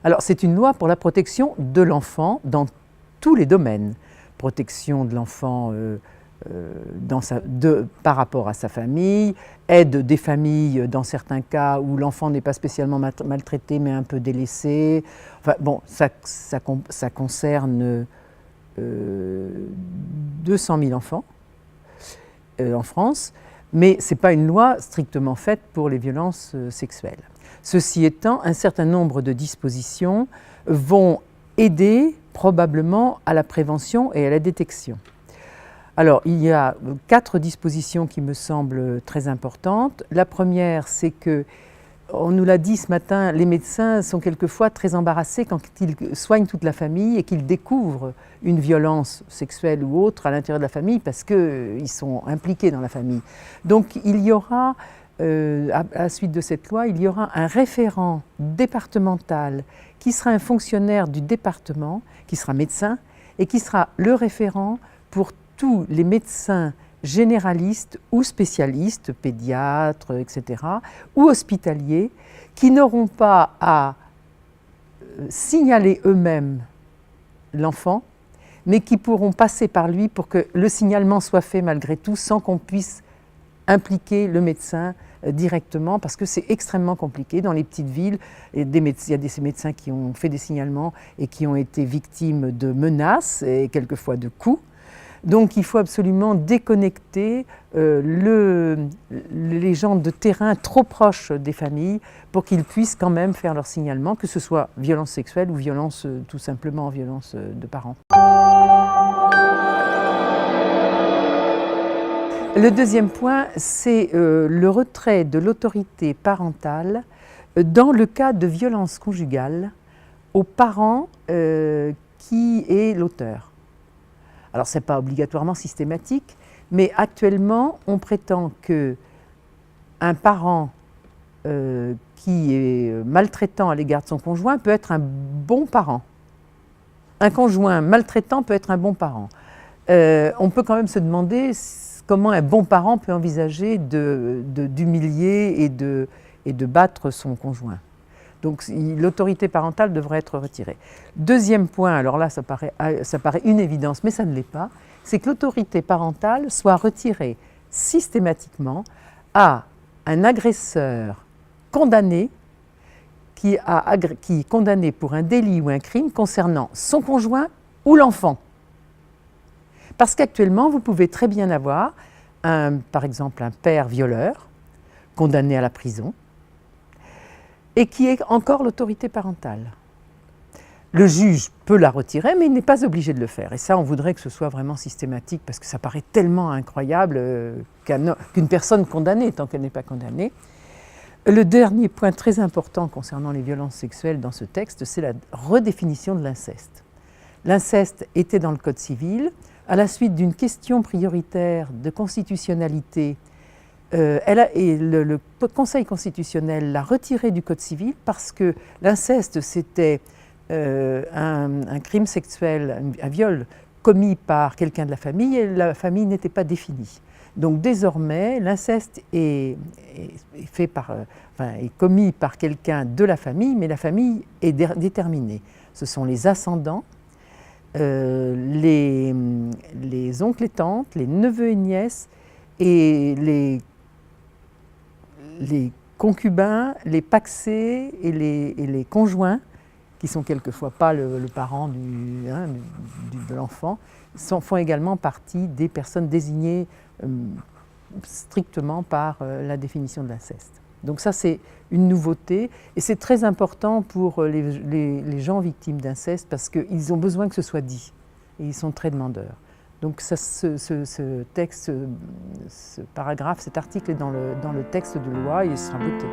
Alors c'est une loi pour la protection de l'enfant dans tous les domaines. Protection de l'enfant par rapport à sa famille, aide des familles dans certains cas où l'enfant n'est pas spécialement maltraité mais un peu délaissé. Enfin, bon, ça concerne 200 000 enfants en France, mais ce n'est pas une loi strictement faite pour les violences sexuelles. Ceci étant, un certain nombre de dispositions vont aider probablement à la prévention et à la détection. Alors, il y a 4 dispositions qui me semblent très importantes. La première, c'est que, on nous l'a dit ce matin, les médecins sont quelquefois très embarrassés quand ils soignent toute la famille et qu'ils découvrent une violence sexuelle ou autre à l'intérieur de la famille parce qu'ils sont impliqués dans la famille. Donc, il y aura, à la suite de cette loi, il y aura un référent départemental qui sera un fonctionnaire du département, qui sera médecin et qui sera le référent pour tous les médecins généralistes ou spécialistes, pédiatres, etc., ou hospitaliers, qui n'auront pas à signaler eux-mêmes l'enfant, mais qui pourront passer par lui pour que le signalement soit fait malgré tout, sans qu'on puisse impliquer le médecin directement, parce que c'est extrêmement compliqué. Dans les petites villes, il y a des médecins qui ont fait des signalements et qui ont été victimes de menaces et quelquefois de coups. Donc il faut absolument déconnecter les gens de terrain trop proches des familles pour qu'ils puissent quand même faire leur signalement, que ce soit violence sexuelle ou violence, tout simplement violence de parents. Le deuxième point, c'est le retrait de l'autorité parentale dans le cas de violence conjugale au parent qui est l'auteur. Alors, ce n'est pas obligatoirement systématique, mais actuellement, on prétend qu'un parent qui est maltraitant à l'égard de son conjoint peut être un bon parent. Un conjoint maltraitant peut être un bon parent. On peut quand même se demander comment un bon parent peut envisager d'humilier et de battre son conjoint. Donc l'autorité parentale devrait être retirée. Deuxième point, alors là ça paraît une évidence, mais ça ne l'est pas, c'est que l'autorité parentale soit retirée systématiquement à un agresseur condamné qui est condamné pour un délit ou un crime concernant son conjoint ou l'enfant. Parce qu'actuellement, vous pouvez très bien avoir, par exemple, un père violeur condamné à la prison, et qui est encore l'autorité parentale. Le juge peut la retirer, mais il n'est pas obligé de le faire. Et ça, on voudrait que ce soit vraiment systématique, parce que ça paraît tellement incroyable qu'une personne condamnée, tant qu'elle n'est pas condamnée. Le dernier point très important concernant les violences sexuelles dans ce texte, c'est la redéfinition de l'inceste. L'inceste était dans le Code civil. À la suite d'une question prioritaire de constitutionnalité, le Conseil constitutionnel l'a retiré du Code civil parce que l'inceste, c'était un crime sexuel, un viol commis par quelqu'un de la famille et la famille n'était pas définie. Donc désormais, l'inceste est commis par quelqu'un de la famille, mais la famille est déterminée. Ce sont les ascendants, les oncles et tantes, les neveux et nièces et les concubins, les pacsés et les conjoints, qui sont quelquefois pas le parent de l'enfant, font également partie des personnes désignées strictement par la définition de l'inceste. Donc ça, c'est une nouveauté et c'est très important pour les gens victimes d'inceste parce qu'ils ont besoin que ce soit dit et ils sont très demandeurs. Donc ça, ce texte, ce paragraphe, cet article est dans le texte de loi et il sera voté.